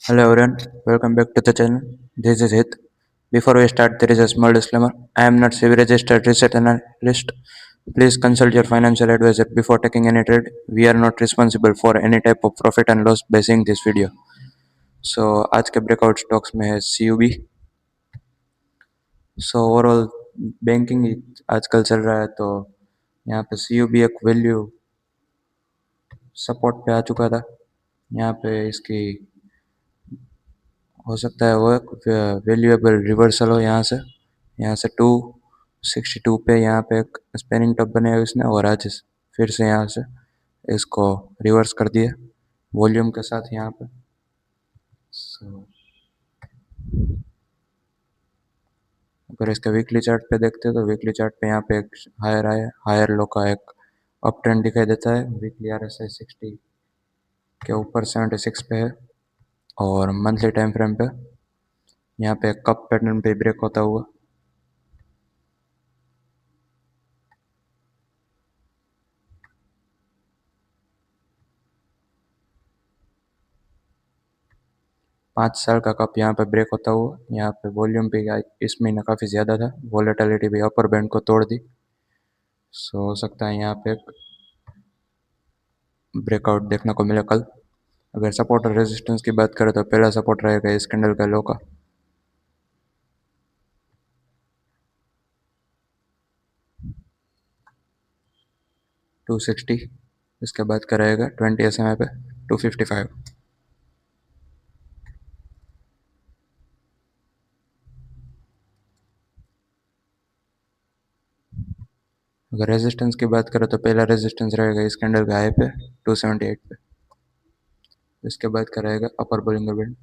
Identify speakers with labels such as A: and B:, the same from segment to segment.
A: Hello everyone, welcome back to the channel. This is Hit. Before we start, there is a small disclaimer. I am not SEBI registered research analyst. Please consult your financial advisor before taking any trade. We are not responsible for any type of profit and loss by seeing this video. So आज के breakout stocks में है CUB. So overall banking आजकल चल रहा है, तो यहाँ पे CUB एक वैल्यू सपोर्ट पे आ चुका था. यहाँ पे इसकी हो सकता है वो वैल्यूएबल रिवर्सल हो. यहाँ से 262 पे यहाँ पे एक स्पेनिंग टॉप बनाया इसने, और आज फिर से यहाँ से इसको रिवर्स कर दिया वॉल्यूम के साथ यहाँ पे. So, अगर इसके वीकली चार्ट पे देखते हैं तो वीकली चार्ट पे यहाँ पे एक हायर लो का एक अप ट्रेंड दिखाई देता है. वीकली RSI 60 के ऊपर 76 पे है, और मंथली टाइम फ्रेम पे यहाँ पे कप पैटर्न पे ब्रेक होता हुआ 5 साल का कप यहाँ पे ब्रेक होता हुआ. यहाँ पे वॉल्यूम भी इस महीने काफ़ी ज़्यादा था, वॉलेटिलिटी भी अपर बैंड को तोड़ दी. सो हो सकता है यहाँ पे ब्रेकआउट देखने को मिले कल. अगर सपोर्ट और रेजिस्टेंस की बात करें तो पहला सपोर्ट रहेगा इस कैंडल का लो का 260. इसके बाद का रहेगा 20 SMA पे 255. अगर रेजिस्टेंस की बात करें तो पहला रेजिस्टेंस रहेगा इस कैंडल का हाई पे 278 पे. इसके बाद का रहेगा अपर बोलिंगर बैंड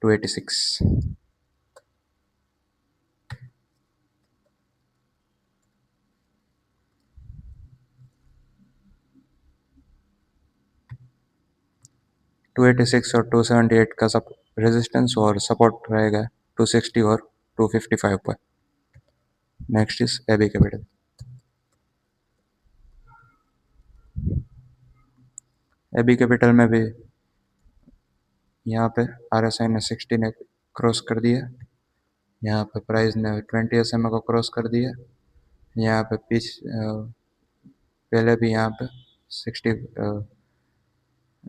A: 286. 286 और 278 का सब रेजिस्टेंस, और सपोर्ट रहेगा 260 और 255 पर. Next is AB capital. AB capital में भी यहाँ पे RSI ने 60 ने क्रॉस कर दिया. यहाँ पे प्राइस ने 20 SMA को क्रॉस कर दिया. यहाँ पे पहले भी यहाँ पे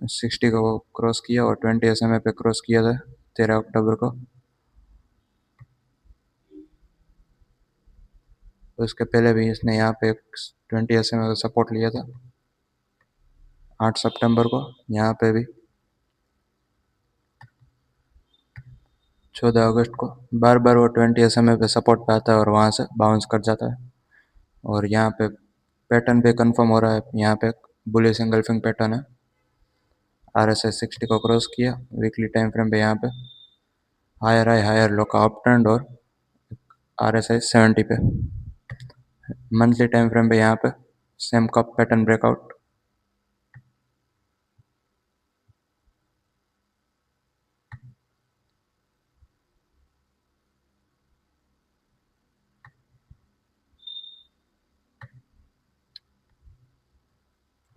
A: 60 को क्रॉस किया और 20 SMA पे क्रॉस किया था 13 अक्टूबर को. उसके पहले भी इसने यहाँ पे 20 SMA का सपोर्ट लिया था 8 सितंबर को. यहाँ पे भी 14 अगस्त को बार बार वो 20 SMA पे सपोर्ट पे आता है और वहाँ से बाउंस कर जाता है. और यहाँ पे पैटर्न पे कंफर्म हो रहा है. यहाँ पे बुलिश एंगल्फिंग पैटर्न है. RSI 60 को क्रॉस किया वीकली टाइम फ्रेम पे. यहाँ पे हायर लो का अप ट्रेंड और RSI 70 पे. मंथली टाइम फ्रेम पे यहाँ पे सेम कप पैटर्न ब्रेकआउट.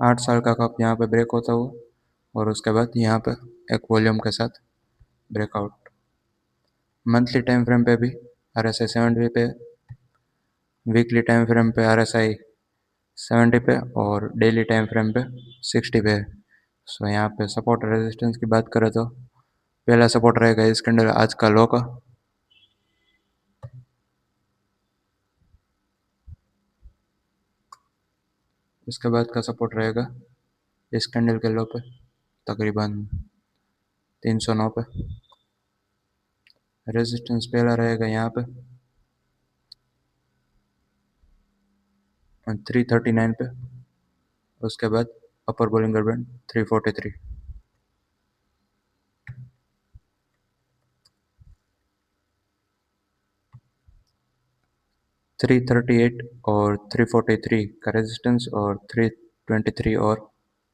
A: आठ साल का कप यहाँ पे ब्रेक होता हुआ, और उसके बाद यहाँ पे एक वॉल्यूम के साथ ब्रेकआउट. मंथली टाइम फ्रेम पे भी RSI 70 पे, वीकली टाइम फ्रेम पे RSI 70 पे, और डेली टाइम फ्रेम पे 60 पे. सो यहाँ पे सपोर्ट रेजिस्टेंस की बात करें तो पहला सपोर्ट रहेगा इस कैंडल आज का लो का. इसके बाद का सपोर्ट रहेगा इस कैंडल के लो पे तकरीबन 309 पे. रेजिस्टेंस पहला रहेगा यहाँ पे 339 पे. उसके बाद अपर बोलिंगर बैंड 343. 338 और 343 का रेजिस्टेंस, और 323 और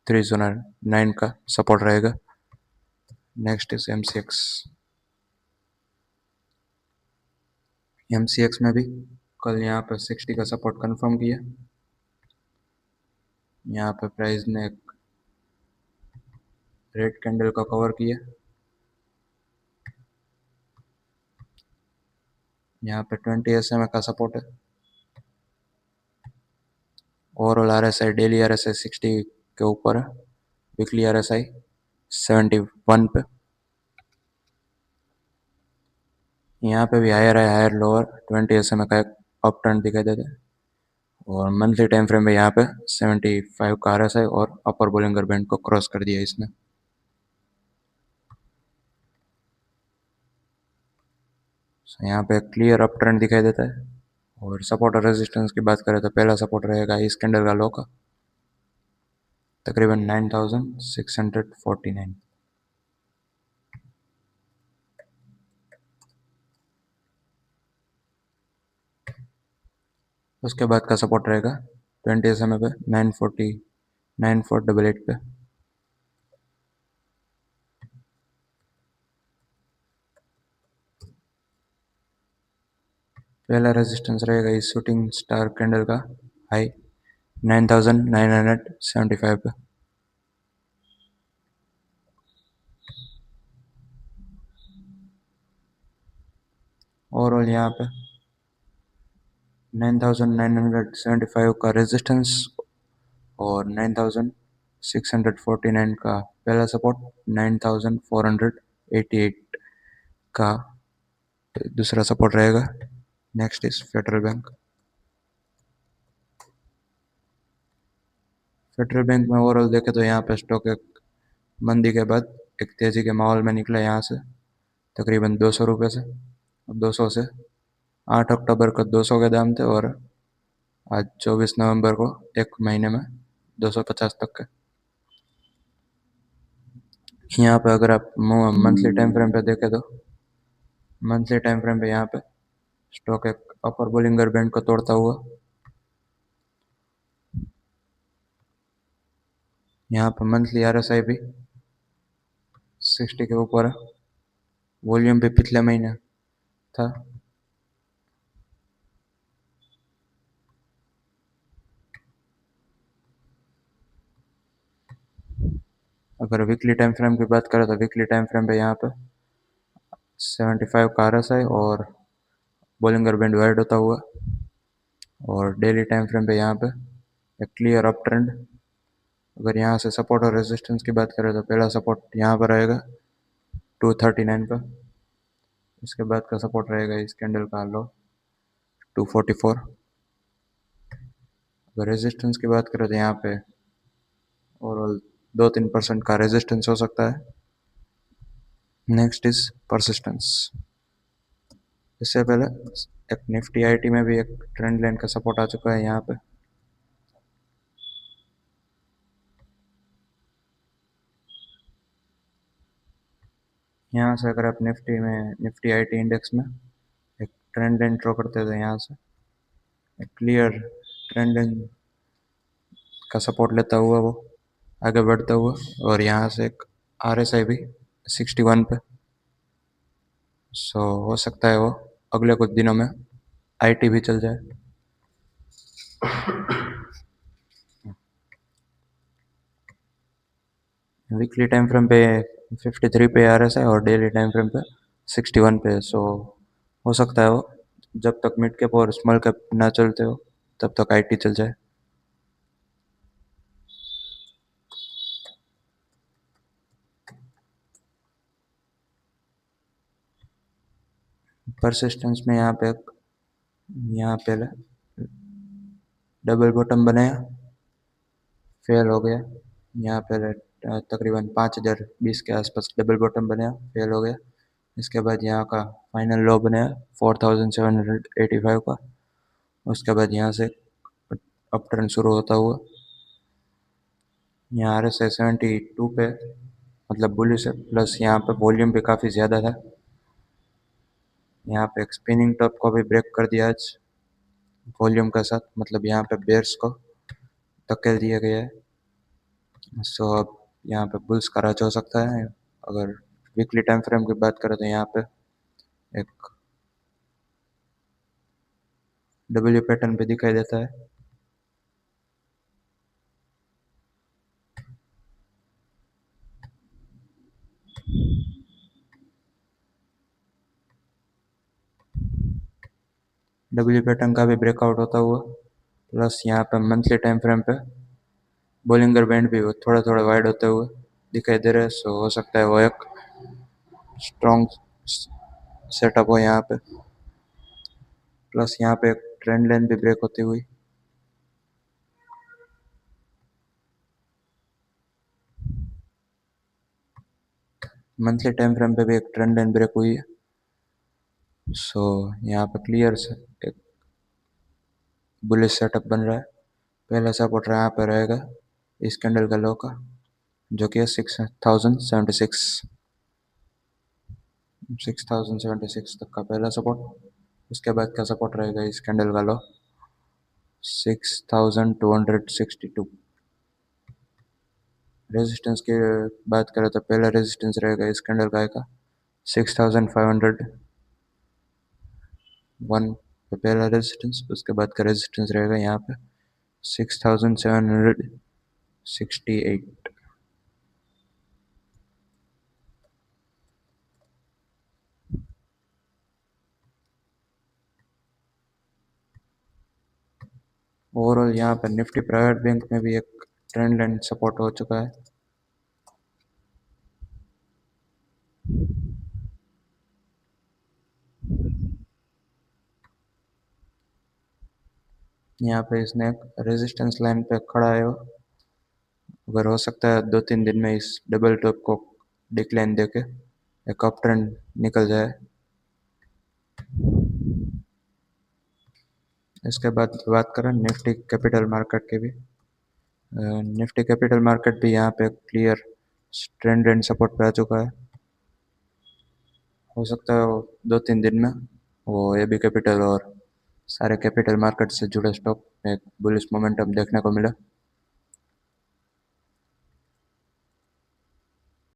A: 309 का सपोर्ट रहेगा. नेक्स्ट इज MCX में भी कल यहाँ पर 60 का सपोर्ट कंफर्म किया. यहाँ पे प्राइस ने एक रेड कैंडल का कवर किया यहाँ पे 20 SMA का सपोर्ट है। ओवरऑल RSI, डेली RSI 60 के ऊपर है, वीकली RSI 71 पे। यहाँ पे भी हायर है, हायर लोअर 20 SMA का एक अप ट्रेंड दिखाई देता है। और मंथली टाइम फ्रेम में यहाँ पे 75 का RSI और अपर बोलिंगर बैंड को क्रॉस कर दिया इसने। यहाँ पे क्लियर अप ट्रेंड दिखाई देता है। और सपोर्ट और रेजिस्टेंस की बात करें तो पहला सपोर्ट रहेगा इस कैंडल का लो का, तकरीबन 9649। उसके बाद का सपोर्ट रहेगा 20 SMA पे 9488 पे। पहला रेजिस्टेंस रहेगा इस शूटिंग स्टार कैंडल का हाई 9975 पे। ओवरऑल यहाँ पे 9975 का रेजिस्टेंस और 9649 का पहला सपोर्ट, 9488 का दूसरा सपोर्ट रहेगा। Next is federal bank. Federal bank में ओवरऑल देखे तो यहाँ पे स्टॉक एक मंदी के बाद एक तेजी के माहौल में निकला यहाँ से, तकरीबन 200 रुपये से। 200 से 8 अक्टूबर को 200 के दाम थे और आज 24 नवंबर को एक महीने में 250 तक के। यहाँ पे अगर आप मंथली टाइम फ्रेम पे देखें तो मंथली टाइम फ्रेम पे यहाँ पे स्टॉक एक अपर बोलिंगर बैंड को तोड़ता हुआ यहाँ पे मंथली RSI भी 60 के ऊपर है। वॉल्यूम भी पिछले महीने था। अगर वीकली टाइम फ्रेम की बात करें तो वीकली टाइम फ्रेम पे यहाँ पे 75 का RSI और बोलिंगर बैंड वाइड होता हुआ। और डेली टाइम फ्रेम पे यहाँ पे एक क्लियर अप ट्रेंड। अगर यहाँ से सपोर्ट और रेजिस्टेंस की बात करें तो पहला सपोर्ट यहाँ पर रहेगा 239 का। इसके बाद का सपोर्ट रहेगा इस कैंडल का लो 244। अगर रेजिस्टेंस की बात करें तो यहाँ पे ओवरऑल 2-3% का रेजिस्टेंस हो सकता है। Next is persistence. इससे पहले एक निफ्टी आईटी में भी एक ट्रेंड लाइन का सपोर्ट आ चुका है यहाँ पे। यहाँ से अगर आप निफ्टी आईटी इंडेक्स में एक ट्रेंड लाइन ड्रॉ करते हैं तो यहाँ से एक क्लियर ट्रेंड लाइन का सपोर्ट लेता हुआ वो आगे बढ़ता हुआ और यहाँ से एक RSI भी 61 पे। सो हो सकता है वो अगले कुछ दिनों में आईटी भी चल जाए। वीकली टाइम फ्रेम पे 53 पे RSI और डेली टाइम फ्रेम पे 61 पे। सो हो सकता है वो जब तक मिड कैप और स्मॉल कैप ना चलते हो तब तक आईटी चल जाए। परसिस्टेंस में यहाँ पे पहले डबल बॉटम बनाया, फेल हो गया। यहाँ पहले तकरीबन 5020 के आसपास डबल बॉटम बनाया, फेल हो गया। इसके बाद यहाँ का फाइनल लो बनाया 4785 का। उसके बाद यहाँ से अप ट्रेंड शुरू होता हुआ यहाँ RSI 72 पे, मतलब बुलिश है। प्लस यहाँ पे वॉल्यूम भी काफ़ी ज़्यादा था। यहाँ पे एक स्पिनिंग टॉप को भी ब्रेक कर दिया आज वॉल्यूम के साथ, मतलब यहाँ पे बेयर्स को धकेल दिया गया है। सो अब यहाँ पे बुल्स का राज हो सकता है। अगर वीकली टाइम फ्रेम की बात करें तो यहाँ पे एक डब्ल्यू पैटर्न पे दिखाई देता है। डब्ल्यू पैटर्न का भी ब्रेकआउट होता हुआ, प्लस यहाँ पे मंथली टाइम फ्रेम पे बोलिंगर बैंड भी थोड़ा थोड़ा वाइड होते हुए दिखाई दे रहा है। सो हो सकता है वो एक स्ट्रॉन्ग सेटअप हो यहाँ पे। प्लस यहाँ पे एक ट्रेंड लाइन भी ब्रेक होती हुई, मंथली टाइम फ्रेम पे भी एक ट्रेंड लाइन ब्रेक हुई है। सो यहाँ पे क्लियर से एक बुलिश सेटअप बन रहा है। पहला सपोर्ट यहाँ पे रहेगा इस कैंडल का लो का, जो कि है 6076, 6076 तक का पहला सपोर्ट। उसके बाद का सपोर्ट रहेगा इस कैंडल का लो 6262। रेजिस्टेंस की बात करें तो पहला रेजिस्टेंस रहेगा इस कैंडल का 6501 पे पहला रेजिस्टेंस। उसके बाद का रेजिस्टेंस रहेगा यहाँ पे 6768। ओवरऑल यहाँ पर निफ्टी प्राइवेट बैंक में भी एक ट्रेंड लाइन सपोर्ट हो चुका है। यहाँ पे इसने एक रेजिस्टेंस लाइन पे खड़ा है, अगर हो सकता है 2-3 दिन में इस डबल टॉप को डिक्लाइन देके एक अप ट्रेंड निकल जाए। इसके बाद बात करें निफ्टी कैपिटल मार्केट की भी। निफ्टी कैपिटल मार्केट भी यहाँ पे क्लियर ट्रेंड एंड सपोर्ट पे आ चुका है। हो सकता है वो 2-3 दिन में वो ए बी कैपिटल और सारे कैपिटल मार्केट से जुड़े स्टॉक में एक बुलिश मोमेंटम देखने को मिला।